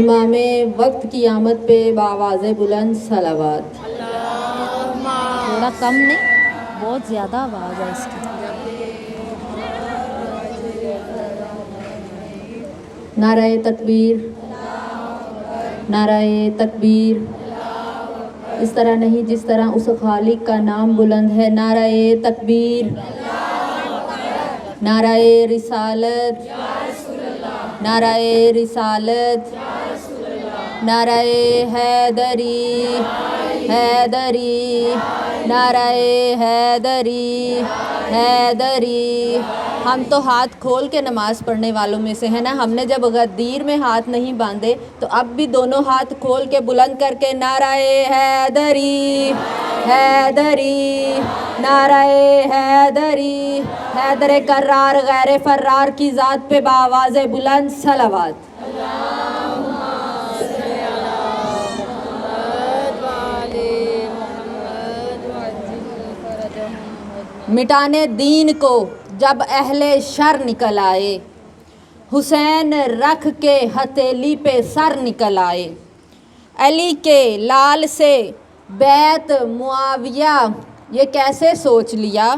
امام وقت کی آمد پہ بآواز بلند صلوات۔ تھوڑا کم نہیں، بہت زیادہ آواز ہے اس کی۔ نعرہ تکبیر، نعرہ تکبیر۔ اس طرح نہیں جس طرح اس خالق کا نام بلند ہے۔ نعرہ تکبیر، نعرہ رسالت، نعرہ رسالت، نعرہ حیدری، حیدری، نعرہ حیدری، حیدری۔ ہم تو ہاتھ کھول کے نماز پڑھنے والوں میں سے ہیں نا، ہم نے جب غدیر میں ہاتھ نہیں باندھے تو اب بھی دونوں ہاتھ کھول کے بلند کر کے نعرہ حیدری، حیدری، نعرہ حیدری، حیدر کرار غیر فرار کی ذات پہ بآواز بلند صلوات۔ مٹانے دین کو جب اہل شر نکل آئے، حسین رکھ کے ہتھیلی پہ سر نکل آئے، علی کے لال سے بیعت معاویہ یہ کیسے سوچ لیا،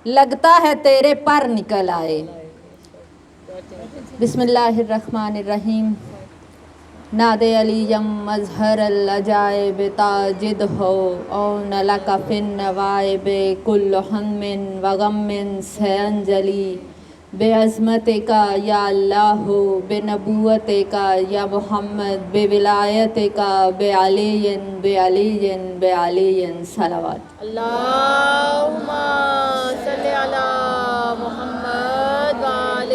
لگتا ہے تیرے پر نکل آئے۔ بسم اللہ الرحمن الرحیم۔ ناد علیم مظہر العجائب تاجد ہو، اون لک فی النوائب کل ہم و غم سینجلی، بعظمتک یا اللہ، بنبوتک یا محمد، بولایتک بعلی بعلی بعلی صلوات۔ اللہم صلی علی محمد وآل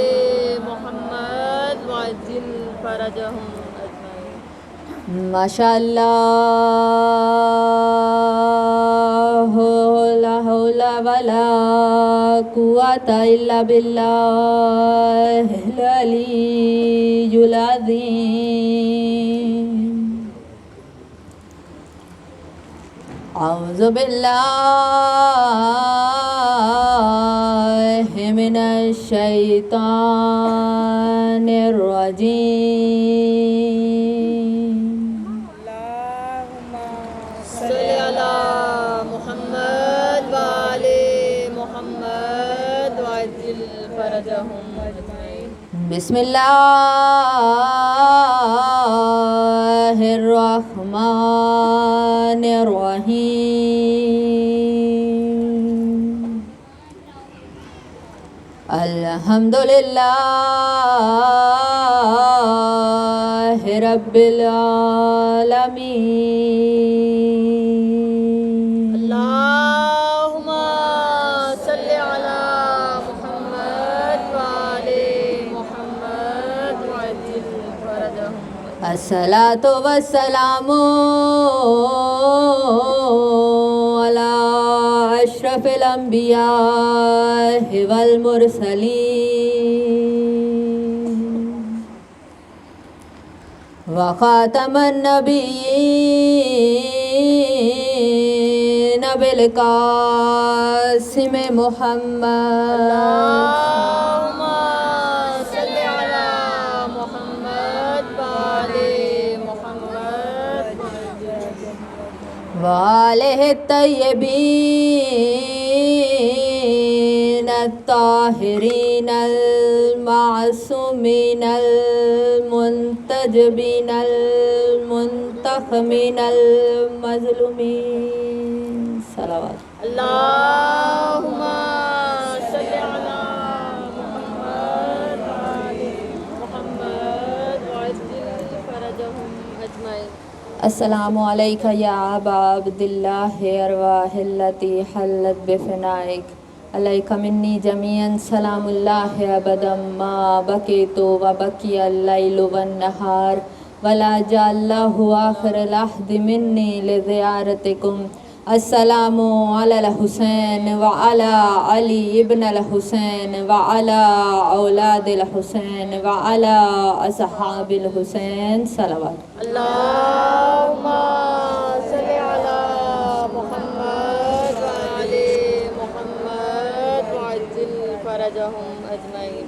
محمد وعجل فرجہم اجمعین۔ ماشاء اللہ، لا حول ولا قوة الا باللہ العلی العظیم۔ اعوذ باللہ من الشیطان الرجیم۔ صلی علی محمد وآل محمد وعجل فرجہم اجمعین۔ بسم اللہ الرحمن الرحیم۔ الحمدللہ رب العالمین۔ اللہم صلی علی محمد وآل محمد وعجل فرجہم۔ الصلاۃ والسلام علی اشرف الانبیاء والمرسلین وخاتم النبیین بالقاسم محمد۔ اللہم صلی علی محمد وآل محمد وآلہ الطیبین الطاہرین المعصومین المنتجبین المنتخبین المظلومین صلوات۔ اللہم صلی علی محمد وآل محمد وعجل فرجہم اجمعین۔ السلام علیکہ یا ابا عبداللہ، ارواح التی حلت بفنائک، علیکہ منی جمیعا سلام اللہ ابدا ما بقیت و بقی اللیل والنہار، ولا جعل اللہ آخر العہد منی لزیارتکم۔ السلام علی الحسین وعلی علی ابن الحسین وعلی اولاد الحسین وعلی اصحاب الحسین صلوات۔ اللہم صلی علی محمد وآل محمد وعجل فرجہم اجمعین۔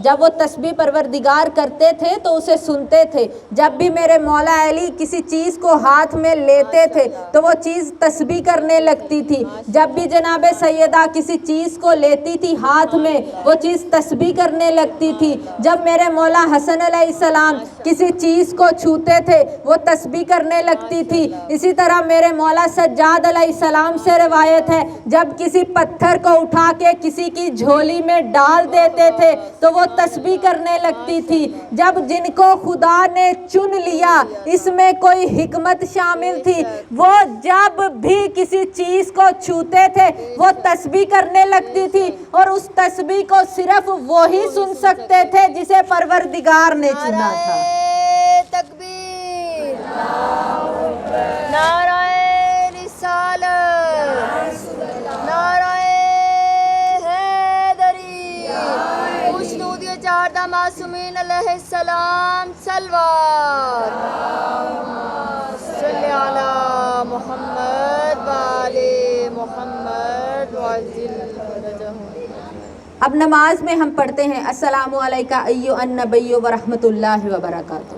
جب وہ تسبیح پروردگار کرتے تھے تو اسے سنتے تھے. جب بھی میرے مولا علی کسی چیز کو ہاتھ میں لیتے تھے تو وہ چیز تسبیح کرنے لگتی تھی. جب بھی جناب سیدہ کسی چیز کو لیتی تھی ہاتھ میں وہ چیز تسبیح کرنے لگتی تھی. جب میرے مولا حسن علیہ السلام کسی چیز کو چھوتے تھے وہ تسبیح کرنے لگتی تھی. اسی طرح میرے مولا سجاد علیہ السلام سے روایت ہے جب کسی پتھر کو اٹھا کے کسی کی جھولی میں ڈال دیتے تھے تو وہ تسبیح کرنے لگتی تھی. جب جن کو خدا نے چن لیا اس میں کوئی حکمت شامل تھی وہ جب بھی کسی چیز کو چھوتے تھے وہ تسبیح کرنے لگتی تھی اور اس تسبیح کو صرف وہی سن سکتے تھے جسے پروردگار نے چنا تھا. تکبیر، نعرہ رسالت، نعرہ حیدری، خوشنودی چہاردہ معصومین علیہ السلام صلوات. صلی علی محمد وآل محمد وعجل فرجہم. اب نماز میں ہم پڑھتے ہیں السلام علیکہ ایھا النبی ورحمۃ اللہ وبرکاتہ.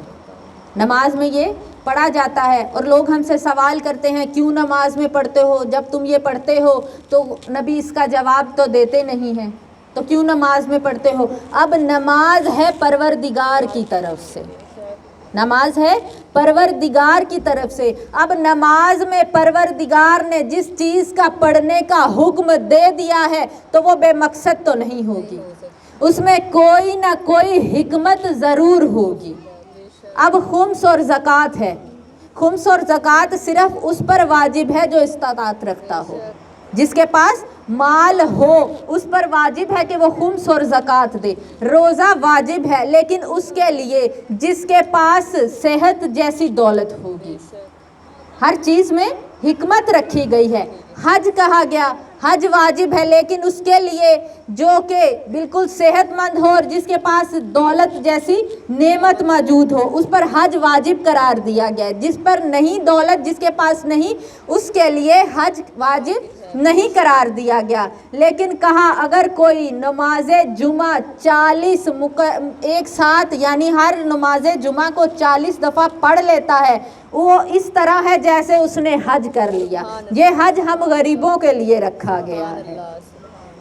نماز میں یہ پڑھا جاتا ہے اور لوگ ہم سے سوال کرتے ہیں کیوں نماز میں پڑھتے ہو؟ جب تم یہ پڑھتے ہو تو نبی اس کا جواب تو دیتے نہیں ہیں تو کیوں نماز میں پڑھتے ہو؟ اب نماز ہے پروردگار کی طرف سے، نماز ہے پروردگار کی طرف سے. اب نماز میں پروردگار نے جس چیز کا پڑھنے کا حکم دے دیا ہے تو وہ بے مقصد تو نہیں ہوگی، اس میں کوئی نہ کوئی حکمت ضرور ہوگی. اب خمس اور زکوٰۃ ہے، خمس اور زکوٰۃ صرف اس پر واجب ہے جو استطاعت رکھتا ہو. جس کے پاس مال ہو اس پر واجب ہے کہ وہ خمس اور زکوٰۃ دے. روزہ واجب ہے لیکن اس کے لیے جس کے پاس صحت جیسی دولت ہوگی. ہر چیز میں حکمت رکھی گئی ہے. حج کہا گیا، حج واجب ہے لیکن اس کے لیے جو کہ بالکل صحت مند ہو اور جس کے پاس دولت جیسی نعمت موجود ہو اس پر حج واجب قرار دیا گیا ہے. جس پر نہیں دولت، جس کے پاس نہیں، اس کے لیے حج واجب نہیں قرار دیا گیا. لیکن کہا اگر کوئی نماز جمعہ 40 ایک ساتھ یعنی ہر نماز جمعہ کو 40 دفعہ پڑھ لیتا ہے وہ اس طرح ہے جیسے اس نے حج کر لیا. یہ حج ہم غریبوں کے لیے رکھا گیا ہے.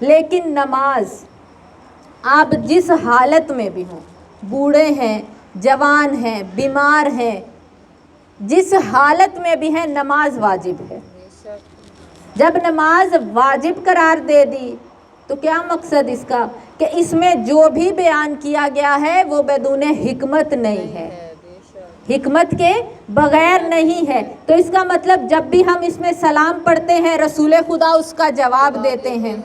لیکن نماز آپ جس حالت میں بھی ہوں، بوڑھے ہیں، جوان ہیں، بیمار ہیں، جس حالت میں بھی ہیں نماز واجب ہے. جب نماز واجب قرار دے دی تو کیا مقصد اس کا کہ اس میں جو بھی بیان کیا گیا ہے وہ بدون حکمت نہیں ہے، حکمت کے بغیر نہیں ہے. تو اس کا مطلب جب بھی ہم اس میں سلام پڑھتے ہیں رسول خدا اس کا جواب دیتے ہیں،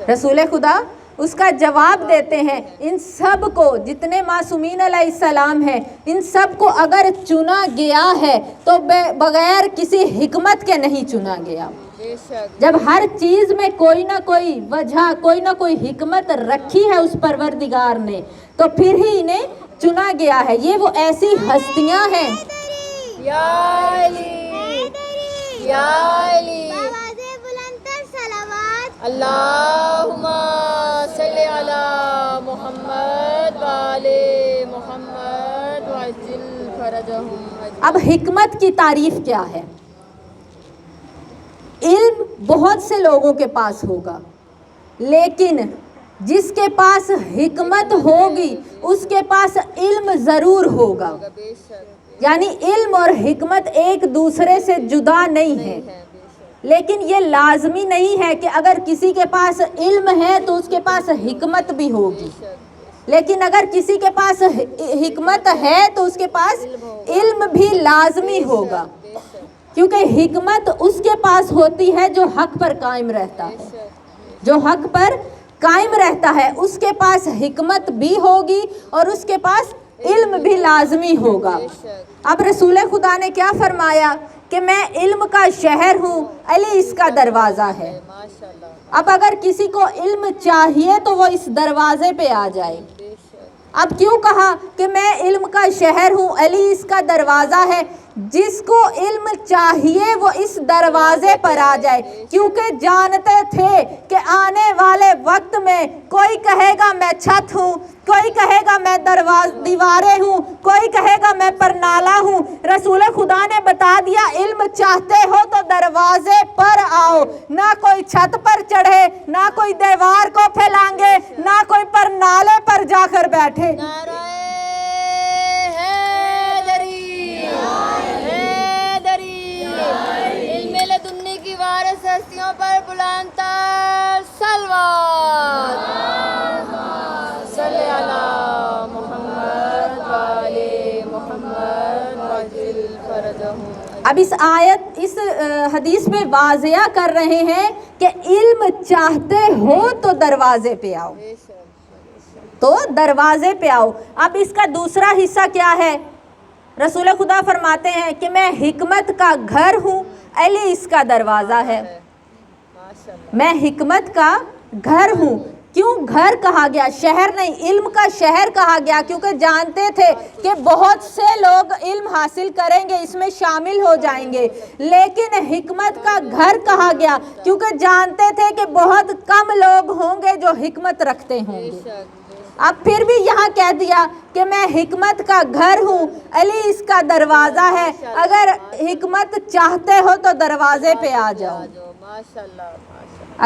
رسول خدا اس کا جواب دیتے ہیں. ان سب کو جتنے معصومین علیہ السلام ہیں ان سب کو اگر چنا گیا ہے تو بغیر کسی حکمت کے نہیں چنا گیا. جب ہر چیز میں کوئی نہ کوئی وجہ، کوئی نہ کوئی حکمت رکھی ہے اس پروردگار نے تو پھر ہی انہیں چنا گیا ہے. یہ وہ ایسی ہستیاں ہیں یا علی، یا علی، اللہم صلی علی محمد وآل محمد وعجل فرجہم. اب حکمت کی تعریف کیا ہے؟ علم بہت سے لوگوں کے پاس ہوگا لیکن جس کے پاس حکمت ہوگی اس کے پاس علم ضرور ہوگا. یعنی علم اور حکمت ایک دوسرے سے جدا نہیں ہے، لیکن یہ لازمی نہیں ہے کہ اگر کسی کے پاس علم ہے تو اس کے پاس حکمت بھی ہوگی. لیکن اگر کسی کے پاس حکمت ہے تو اس کے پاس علم بھی لازمی ہوگا، کیونکہ حکمت اس کے پاس ہوتی ہے جو حق پر قائم رہتا ہے. جو حق پر قائم رہتا ہے اس کے پاس حکمت بھی ہوگی اور اس کے پاس علم بھی لازمی ہوگا. اب رسول خدا نے کیا فرمایا کہ میں علم کا شہر ہوں، علی اس کا دروازہ ہے. اب اگر کسی کو علم چاہیے تو وہ اس دروازے پہ آ جائے. اب کیوں کہا کہ میں علم کا شہر ہوں، علی اس کا دروازہ ہے؟ جس کو علم چاہیے وہ اس دروازے پر آ جائے، کیونکہ جانتے تھے کہ آنے والے وقت میں کوئی کہے گا میں چھت ہوں، کوئی کہے گا میں دیواریں ہوں، کوئی کہے گا میں پرنالا ہوں۔ رسول خدا نے بتا دیا علم چاہتے ہو تو دروازے پر آؤ، نہ کوئی چھت پر چڑھے، نہ کوئی دیوار کو پھیلانگے، نہ کوئی پرنالے پر جا کر بیٹھے۔ نعرہ حیدری، حیدری، علم لدنی کی وارث ہستیوں پر بلند تر صلوات، صلی علی محمد و آل محمد وعجل فرجہم۔ اب اس آیت اس حدیث میں واضح کر رہے ہیں کہ علم چاہتے ہو تو دروازے پہ آؤ، تو دروازے پہ آؤ۔ اب اس کا دوسرا حصہ کیا ہے؟ رسول خدا فرماتے ہیں کہ میں حکمت کا گھر ہوں، علی اس کا دروازہ ہے۔ میں حکمت کا گھر ہوں۔ کیوں گھر کہا گیا، شہر نہیں، علم کا شہر کہا گیا؟ کیونکہ جانتے تھے کہ بہت سے لوگ علم حاصل کریں گے، اس میں شامل ہو جائیں گے، لیکن حکمت کا گھر کہا گیا کیونکہ جانتے تھے کہ بہت کم لوگ ہوں گے جو حکمت رکھتے ہوں گے۔ اب پھر بھی یہاں کہہ دیا کہ میں حکمت کا گھر ہوں، علی اس کا دروازہ ہے۔ اگر حکمت چاہتے ہو تو دروازے پہ آ جاؤ،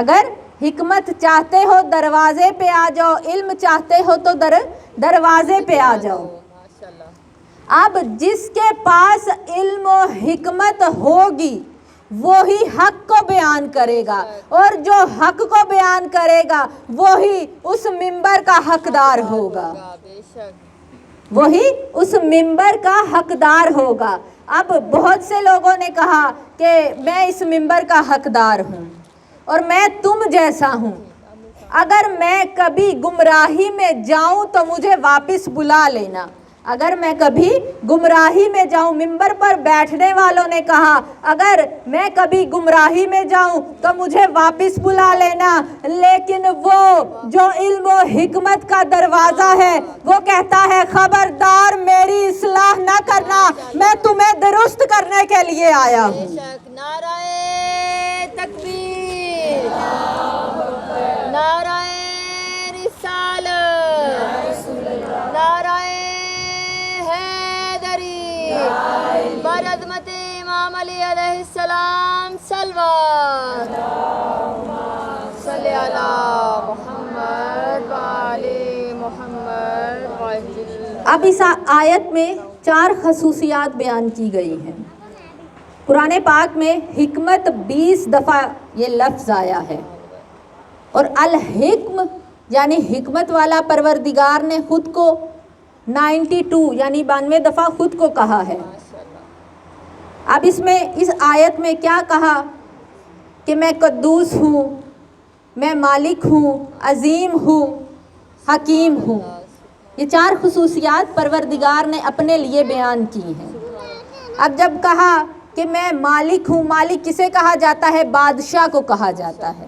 اگر حکمت چاہتے ہو دروازے پہ آ جاؤ، علم چاہتے ہو تو دروازے پہ آ جاؤ۔ اب جس کے پاس علم و حکمت ہوگی وہی حق کو بیان کرے گا، اور جو حق کو بیان کرے گا وہی اس منبر کا حقدار ہوگا، وہی اس منبر کا حقدار ہوگا۔ اب بہت سے لوگوں نے کہا کہ میں اس منبر کا حقدار ہوں اور میں تم جیسا ہوں، اگر میں کبھی گمراہی میں جاؤں تو مجھے واپس بلا لینا۔ اگر میں کبھی گمراہی میں جاؤں، منبر پر بیٹھنے والوں نے کہا اگر میں کبھی گمراہی میں جاؤں تو مجھے واپس بلا لینا، لیکن وہ جو علم و حکمت کا دروازہ ہے وہ کہتا ہے خبردار میری اصلاح نہ کرنا، میں تمہیں درست کرنے کے لیے آیا ہوں۔ نعرہ تکبیر، نعرہ رسالت، نعرہ حیدری، برعظمت امام علی علیہ السلام صلوات، صلی علی محمد و آل محمد وعجل۔ اب اس آیت میں 4 خصوصیات بیان کی گئی ہیں۔ قرآن پاک میں حکمت 20 دفعہ یہ لفظ آیا ہے، اور الحکم یعنی حکمت والا پروردگار نے خود کو 92 یعنی 92 دفعہ خود کو کہا ہے۔ اب اس میں اس آیت میں کیا کہا کہ میں قدوس ہوں، میں مالک ہوں، عظیم ہوں، حکیم ہوں۔ یہ 4 خصوصیات پروردگار نے اپنے لیے بیان کی ہیں۔ اب جب کہا کہ میں مالک ہوں، مالک کسے کہا جاتا ہے؟ بادشاہ کو کہا جاتا ہے،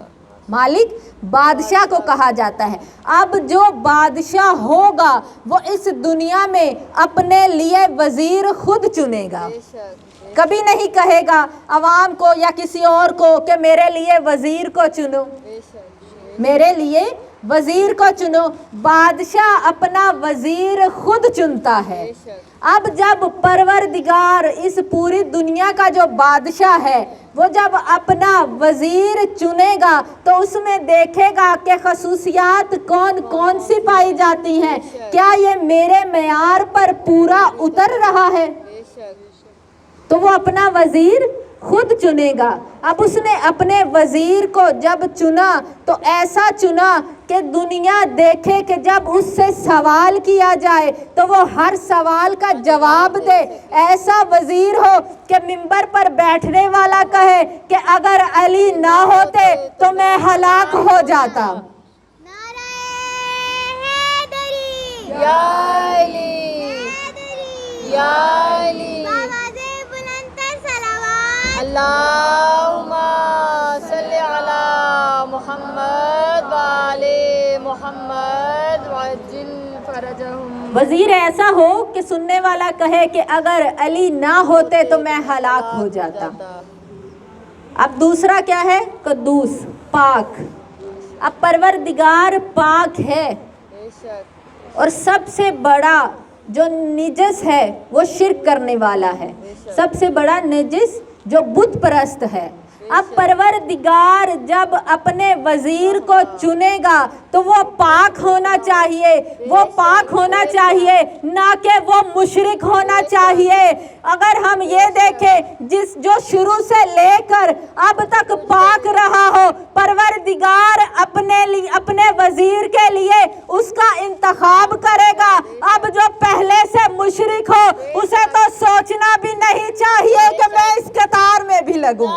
مالک بادشاہ کو کہا جاتا ہے۔ اب جو بادشاہ ہوگا وہ اس دنیا میں اپنے لیے وزیر خود چنے گا، کبھی نہیں کہے گا عوام کو یا کسی اور کو کہ میرے لیے وزیر کو چنو، میرے لیے وزیر کو چنو۔ بادشاہ اپنا وزیر خود چنتا ہے۔ اب جب پروردگار اس پوری دنیا کا جو بادشاہ ہے وہ جب اپنا وزیر چنے گا تو اس میں دیکھے گا کہ خصوصیات کون کون سی پائی جاتی ہیں، کیا یہ میرے معیار پر پورا اتر رہا ہے، تو وہ اپنا وزیر خود چنے گا۔ اب اس نے اپنے وزیر کو جب چنا تو ایسا چنا کہ دنیا دیکھے کہ جب اس سے سوال کیا جائے تو وہ ہر سوال کا جواب دے، ایسا وزیر ہو کہ منبر پر بیٹھنے والا کہے کہ اگر علی نہ ہوتے تو میں ہلاک ہو جاتا۔ نعرہ حیدری، یا علی، یا علی، آوازیں بلند تر صلوات، اللہم صلی علی محمد و آل محمد وعجل فرجہم۔ فرجهم وزیر ایسا ہو کہ سننے والا کہے کہ اگر علی نہ ہوتے تو میں ہلاک ہو جاتا. اب دوسرا کیا ہے؟ قدوس، پاک. اب پروردگار پاک ہے بے شک اور سب سے بڑا جو نجس ہے وہ شرک کرنے والا ہے، سب سے بڑا نجس جو بت پرست ہے. اب پروردگار جب اپنے وزیر کو چنے گا تو وہ پاک ہونا چاہیے، وہ پاک ہونا چاہیے، نہ کہ وہ مشرک ہونا چاہیے. اگر ہم یہ دیکھیں جو شروع سے لے کر اب تک پاک رہا ہو، پروردگار اپنے وزیر کے لیے اس کا انتخاب کرے گا. اب جو پہلے سے مشرک ہو اسے تو سوچنا بھی نہیں چاہیے کہ میں اس قطار میں بھی لگوں.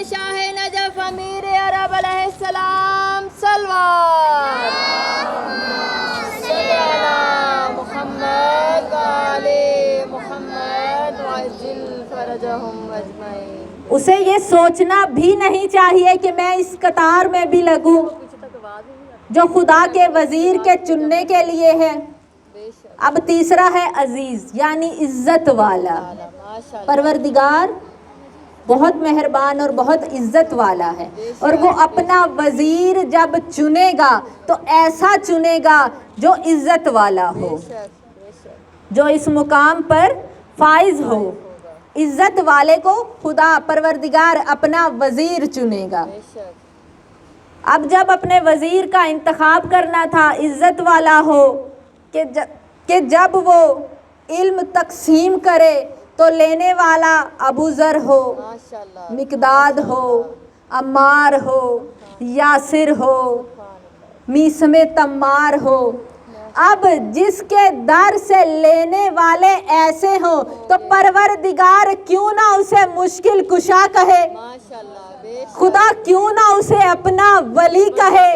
شاہ نجف امیر عرب علیہ السلام صلوات صلی علی محمد و آل محمد وعجل فرجهم اجمعین. اسے یہ سوچنا بھی نہیں چاہیے کہ میں اس قطار میں بھی لگوں جو خدا کے وزیر کے چننے کے لیے ہے. اب تیسرا ہے عزیز، یعنی عزت والا. پروردگار بہت مہربان اور بہت عزت والا ہے، اور وہ اپنا وزیر جب چنے گا تو ایسا چنے گا جو عزت والا ہو، جو اس مقام پر فائز ہو. عزت والے کو خدا پروردگار اپنا وزیر چنے گا. اب جب اپنے وزیر کا انتخاب کرنا تھا عزت والا ہو کہ جب وہ علم تقسیم کرے تو لینے والا ابو ذر ہو، مقداد ہو، عمار ہو، یاسر ہو، میسم تمار ہو. اب جس کے در سے لینے والے ایسے ہوں تو پروردگار کیوں نہ اسے مشکل کشا کہے، خدا کیوں نہ اسے اپنا ولی کہے،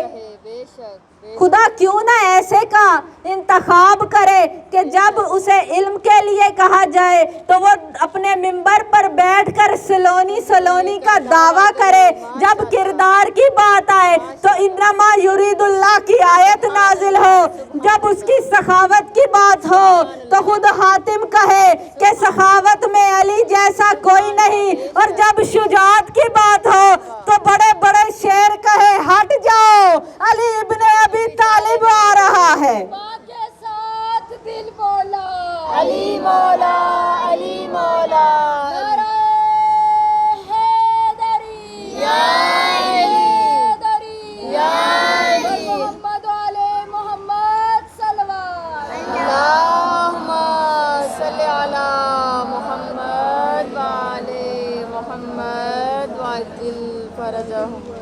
خدا کیوں نہ ایسے کا انتخاب کرے کہ جب اسے علم کے لیے کہا جائے تو وہ اپنے منبر پر بیٹھ کر سلونی کا دعویٰ کرے. جب کردار کی بات آئے تو انما یرید اللہ کی آیت نازل ہو. جب اس کی سخاوت کی بات ہو تو خود حاتم کہے کہ سخاوت میں علی جیسا کوئی نہیں. اور جب شجاعت کی بات ہو تو بڑے بڑے شعر کہے ہٹ جاؤ علی ابن ابی طالب آ رہا ہے. کے ساتھ دل مولا علی مولا علی مولا. نعرہ حیدری یا حیدری یا علی محمد و آل محمد صلوات. اللہم صلی علی محمد و آل محمد وعجل فرجهم.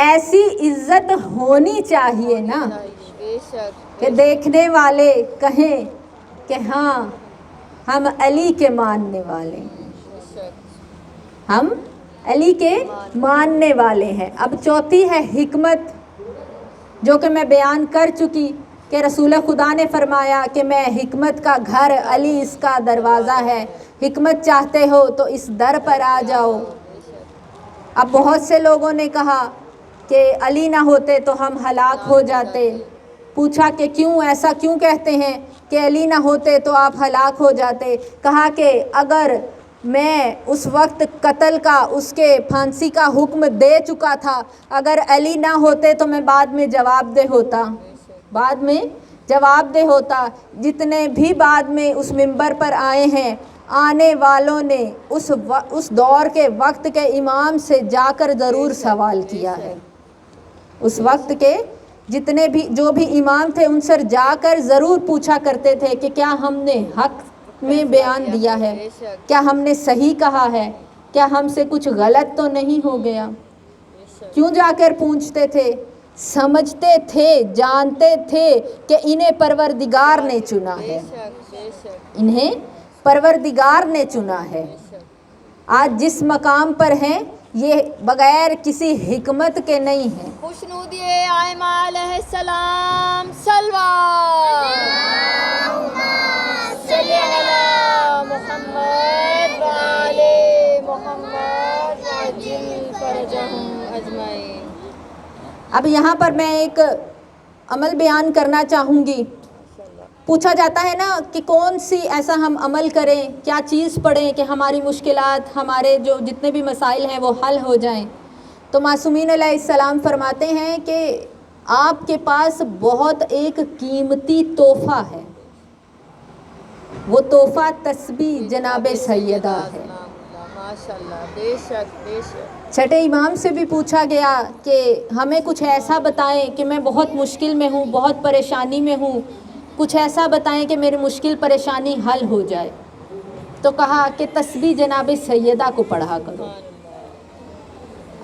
ایسی عزت ہونی چاہیے نا کہ دیکھنے والے کہیں کہ ہاں ہم علی کے ماننے والے ہیں، ہم علی کے ماننے والے ہیں. اب چوتھی ہے حکمت، جو کہ میں بیان کر چکی کہ رسول خدا نے فرمایا کہ میں حکمت کا گھر، علی اس کا دروازہ ہے. حکمت چاہتے ہو تو اس در پر آ جاؤ. اب بہت سے لوگوں نے کہا کہ علی نہ ہوتے تو ہم ہلاک ہو جاتے. پوچھا کہ کیوں، ایسا کیوں کہتے ہیں کہ علی نہ ہوتے تو آپ ہلاک ہو جاتے؟ کہا کہ اگر میں اس وقت قتل کا، اس کے پھانسی کا حکم دے چکا تھا، اگر علی نہ ہوتے تو میں بعد میں جواب دہ ہوتا. جتنے بھی بعد میں اس منبر پر آئے ہیں، آنے والوں نے اس دور کے وقت کے امام سے جا کر ضرور سوال کیا ہے. اس وقت کے جتنے بھی جو بھی امام تھے ان سے جا کر ضرور پوچھا کرتے تھے کہ کیا ہم نے حق میں بیان دیا ہے، کیا ہم نے صحیح کہا ہے، کیا ہم سے کچھ غلط تو نہیں ہو گیا. کیوں جا کر پوچھتے تھے؟ سمجھتے تھے، جانتے تھے کہ انہیں پروردگار نے چنا ہے، انہیں پروردگار نے چنا ہے. آج جس مقام پر ہیں یہ بغیر کسی حکمت کے نہیں ہیں. خوشنودی آئمہ علیہ السلام صلوات صلی علی محمد و آل محمد وعجل فرجهم اجمعین. اب یہاں پر میں ایک عمل بیان کرنا چاہوں گی. پوچھا جاتا ہے نا کہ کون سی ایسا ہم عمل کریں, کیا چیز پڑھیں کہ ہماری مشکلات, ہمارے جو جتنے بھی مسائل ہیں وہ حل ہو جائیں. تو معصومین علیہ السلام فرماتے ہیں کہ آپ کے پاس بہت ایک قیمتی تحفہ ہے, وہ تحفہ تسبیح جناب سیدہ ہے. ماشاءاللہ, بے شک بے شک. چھٹے امام سے بھی پوچھا گیا کہ ہمیں کچھ ایسا بتائیں کہ میں بہت مشکل میں ہوں, بہت پریشانی میں ہوں, کچھ ایسا بتائیں کہ میری مشکل پریشانی حل ہو جائے. تو کہا کہ تسبیح جناب سیدہ کو پڑھا کرو.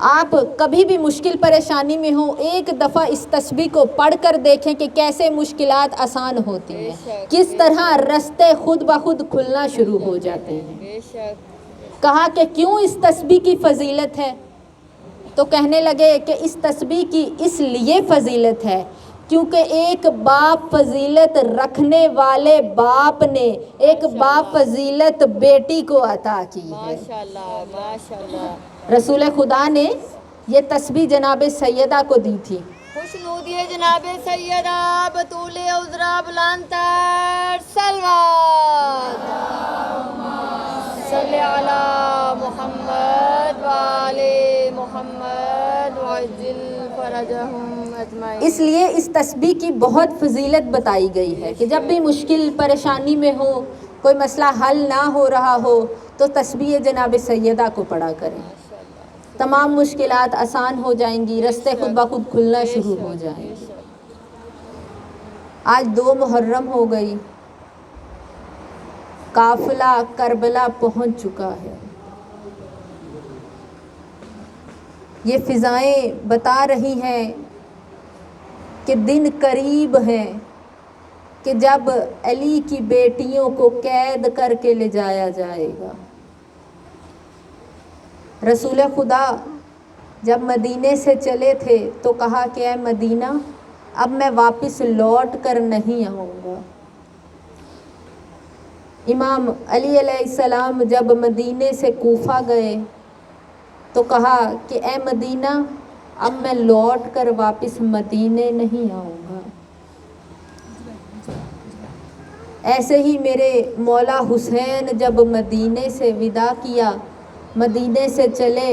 آپ کبھی بھی مشکل پریشانی میں ہوں, ایک دفعہ اس تسبیح کو پڑھ کر دیکھیں کہ کیسے مشکلات آسان ہوتی ہیں, کس طرح رستے خود بخود کھلنا شروع ہو جاتے ہیں. بے شک. کہا کہ کیوں اس تسبیح کی فضیلت ہے؟ تو کہنے لگے کہ اس تسبیح کی اس لیے فضیلت ہے کیونکہ ایک باپ فضیلت رکھنے والے باپ نے ایک باپ فضیلت بیٹی کو عطا کی ہے. ماشاءاللہ ماشاءاللہ. رسول خدا نے یہ تسبیح جناب سیدہ کو دی تھی. خوش نودی ہے جناب سیدہ بطول عذرا بلندتر صلوات. صلی علی محمد وآل محمد وعجل فرجہم اجمعین. اس لیے اس تسبیح کی بہت فضیلت بتائی گئی ہے کہ جب بھی مشکل پریشانی میں ہو, کوئی مسئلہ حل نہ ہو رہا ہو, تو تسبیح جناب سیدہ کو پڑھا کریں. تمام مشکلات آسان ہو جائیں گی, رستے خود بخود کھلنا شروع ہو جائیں گے. آج 2 محرم ہو گئی, قافلہ کربلا پہنچ چکا ہے. یہ فضائیں بتا رہی ہیں کہ دن قریب ہیں کہ جب علی کی بیٹیوں کو قید کر کے لے جایا جائے گا. رسول خدا جب مدینے سے چلے تھے تو کہا کہ اے مدینہ, اب میں واپس لوٹ کر نہیں آؤں گا. امام علی علیہ السلام جب مدینے سے کوفہ گئے تو کہا کہ اے مدینہ, اب میں لوٹ کر واپس مدینے نہیں آؤں گا. ایسے ہی میرے مولا حسین جب مدینے سے وداع کیا, مدینے سے چلے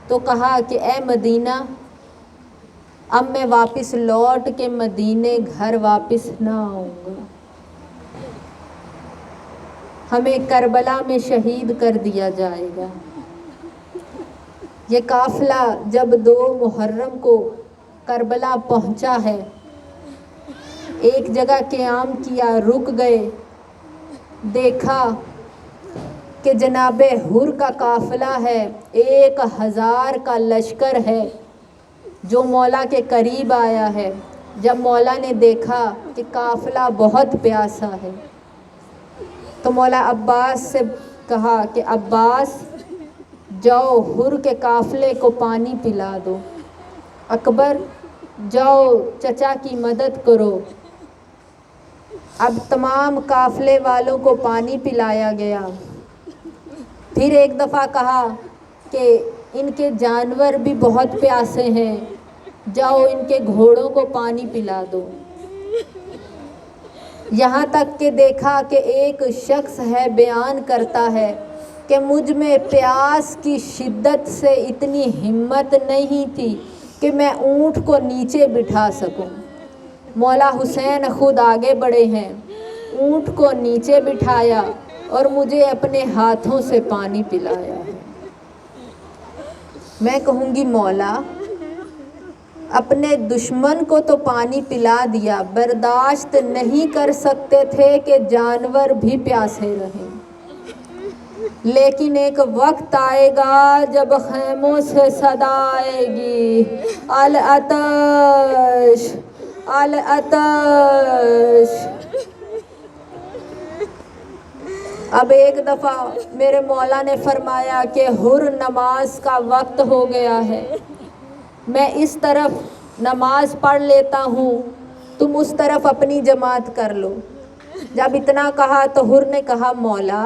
تو کہا کہ اے مدینہ, اب میں واپس لوٹ کے مدینے گھر واپس نہ آؤں گا. ہمیں کربلا میں شہید کر دیا جائے گا. یہ قافلہ جب 2 محرم کو کربلا پہنچا ہے, ایک جگہ قیام کیا, رک گئے, دیکھا کہ جناب حر کا قافلہ ہے, 1000 کا لشکر ہے جو مولا کے قریب آیا ہے. جب مولا نے دیکھا کہ قافلہ بہت پیاسا ہے تو مولا عباس سے کہا کہ عباس جاؤ حر کے قافلے کو پانی پلا دو. اکبر جاؤ چچا کی مدد کرو. اب تمام قافلے والوں کو پانی پلایا گیا. پھر ایک دفعہ کہا کہ ان کے جانور بھی بہت پیاسے ہیں, جاؤ ان کے گھوڑوں کو پانی پلا دو. یہاں تک کہ دیکھا کہ ایک شخص ہے, بیان کرتا ہے کہ مجھ میں پیاس کی شدت سے اتنی ہمت نہیں تھی کہ میں اونٹ کو نیچے بٹھا سکوں. مولا حسین خود آگے بڑھے ہیں, اونٹ کو نیچے بٹھایا اور مجھے اپنے ہاتھوں سے پانی پلایا ہے. میں کہوں گی مولا, اپنے دشمن کو تو پانی پلا دیا, برداشت نہیں کر سکتے تھے کہ جانور بھی پیاسے رہیں. لیکن ایک وقت آئے گا جب خیموں سے صدا آئے گی, العطش العطش. اب ایک دفعہ میرے مولا نے فرمایا کہ حر نماز کا وقت ہو گیا ہے, میں اس طرف نماز پڑھ لیتا ہوں, تم اس طرف اپنی جماعت کر لو. جب اتنا کہا تو حر نے کہا مولا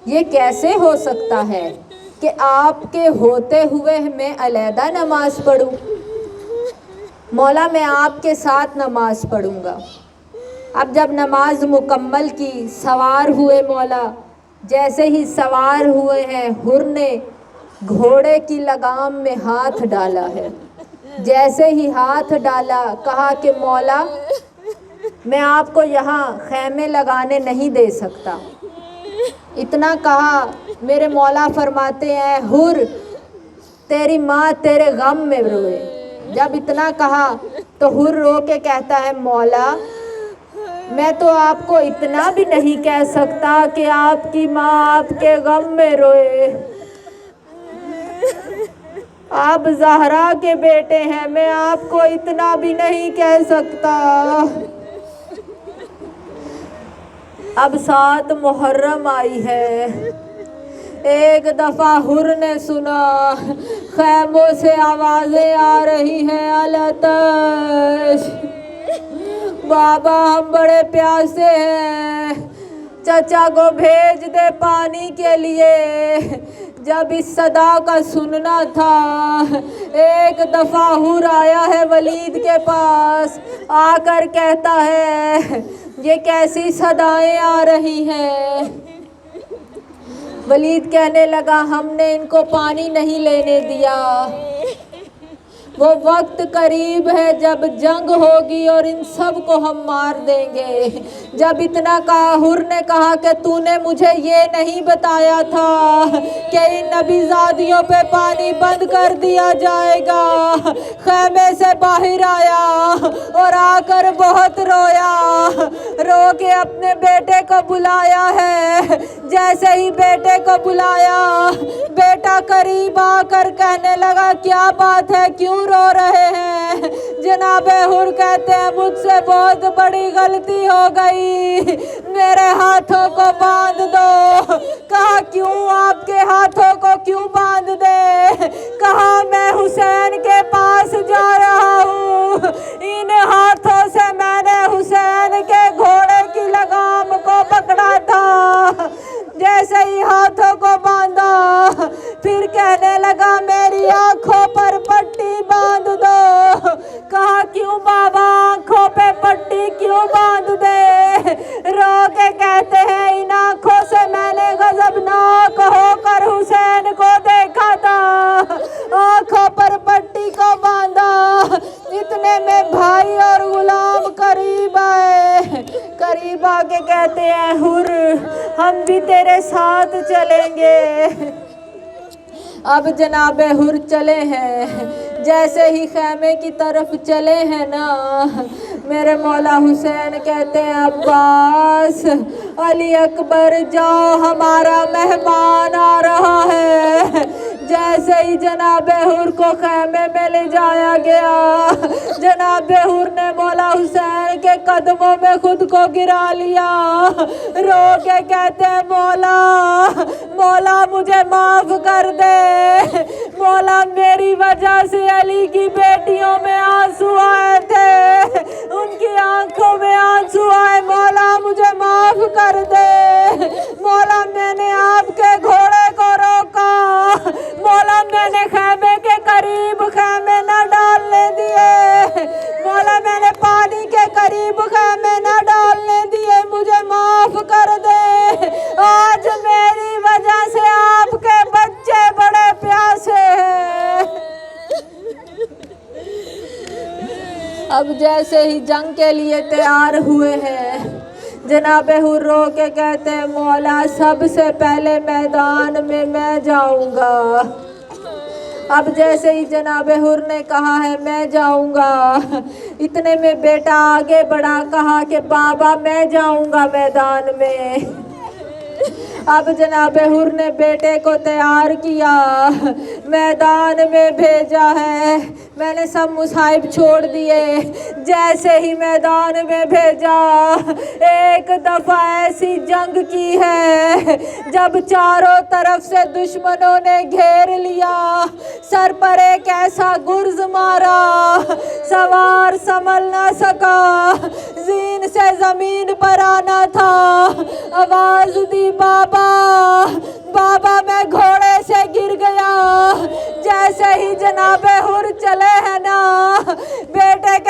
یہ کیسے ہو سکتا ہے کہ آپ کے ہوتے ہوئے میں علیحدہ نماز پڑھوں. مولا میں آپ کے ساتھ نماز پڑھوں گا۔ اب جب نماز مکمل کی، سوار ہوئے مولا، جیسے ہی سوار ہوئے ہیں، حر نے گھوڑے کی لگام میں ہاتھ ڈالا ہے۔ جیسے ہی ہاتھ ڈالا، کہا کہ مولا میں آپ کو یہاں خیمے لگانے نہیں دے سکتا۔ اتنا کہا، میرے مولا فرماتے ہیں حر تیری ماں تیرے غم میں روئے۔ جب اتنا کہا تو حر رو کے کہتا ہے مولا میں تو آپ کو اتنا بھی نہیں کہہ سکتا کہ آپ کی ماں آپ کے غم میں روئے۔ آپ زہرا کے بیٹے ہیں، میں آپ کو اتنا بھی نہیں کہہ سکتا۔ اب 7 محرم آئی ہے۔ ایک دفعہ حر نے سنا خیموں سے آوازیں آ رہی ہیں، العطش بابا ہم بڑے پیاسے ہیں، چچا کو بھیج دے پانی کے لیے۔ جب اس صدا کا سننا تھا، ایک دفعہ حر آیا ہے ولید کے پاس، آ کر کہتا ہے یہ کیسی صدائیں آ رہی ہیں؟ ولید کہنے لگا ہم نے ان کو پانی نہیں لینے دیا، وہ وقت قریب ہے جب جنگ ہوگی اور ان سب کو ہم مار دیں گے۔ جب اتنا کہا، حر نے کہا کہ تو نے مجھے یہ نہیں بتایا تھا کہ ان نبی زادیوں پہ پانی بند کر دیا جائے گا۔ خیمے سے باہر آیا اور آ کر بہت رویا، رو کے اپنے بیٹے کو بلایا ہے۔ جیسے ہی بیٹے کو بلایا، بیٹا قریب آ کر کہنے لگا کیا بات ہے، کیوں رو رہے ہیں؟ جناب حر کہتے ہیں مجھ سے بہت بڑی غلطی ہو گئی، میرے ہاتھوں کو باندھ دو۔ کہا کیوں؟ آپ کے ہاتھوں کو کیوں باندھ دے؟ کہا میں حسین کے پاس جا رہا ہوں، ان ہاتھوں سے میں نے حسین کے گھوڑے کی لگام کو پکڑا تھا۔ جیسے ہی ہاتھوں کو باندھا، پھر کہنے لگا میری آنکھوں پر پٹی باندھ دو۔ کہا کیوں بابا آنکھوں پہ پٹی کیوں باندھ دے؟ رو کے کہتے ہیں ان آنکھوں سے میں نے غضبناک ہو کر حسین کو دیکھا تھا، آنکھوں پر پٹی کو باندھا۔ اتنے میں بھائی اور غلام قریب آئے، قریب آ کے کہتے ہیں حر ہم بھی تیرے ساتھ چلیں گے۔ اب جناب حر چلے ہیں، جیسے ہی خیمے کی طرف چلے ہیں نا، میرے مولا حسین کہتے ہیں عباس علی اکبر جاؤ ہمارا مہمان آ رہا ہے۔ جیسے ہی جناب حر کو خیمے میں لے جایا گیا، جناب حر نے مولا حسین کے قدموں میں خود کو گرا لیا، رو کے کہتے ہیں مولا مجھے معاف کر دے، مولا میری وجہ سے علی کی بیٹیوں میں آنسو آئے تھے، ان کی آنکھوں میں آنسو آئے، مولا مجھے معاف کر دے، مولا میں نے آپ کے گھوڑے کو روکا، مولا میں نے خیمے کے قریب خیمے نہ ڈالنے دیے، مولا میں نے پانی کے قریب خیمے نہ ڈالنے دیے، مجھے معاف کر دے، آج میری وجہ سے آپ کے بچے بڑے پیاسے ہیں۔ اب جیسے ہی جنگ کے لیے تیار ہوئے ہیں، جناب حر رو کے کہتے ہیں مولا سب سے پہلے میدان میں میں جاؤں گا۔ اب جیسے ہی جناب حر نے کہا ہے میں جاؤں گا، اتنے میں بیٹا آگے بڑھا، کہا کہ بابا میں جاؤں گا میدان میں۔ اب جناب حر نے بیٹے کو تیار کیا، میدان میں بھیجا ہے، میں نے سب مصائب چھوڑ دیے، جیسے ہی میدان میں بھیجا، ایک دفعہ ایسی جنگ کی ہے جب چاروں طرف سے دشمنوں نے گھیر لیا، سر پر ایک ایسا گرز مارا، سوار سنبھل نہ سکا، زین سے زمین پر آنا تھا، آواز دی بابا میں گھوڑے سے گر گیا۔ جیسے ہی جناب حر چلے ہیں نا، بیٹے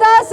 10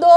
2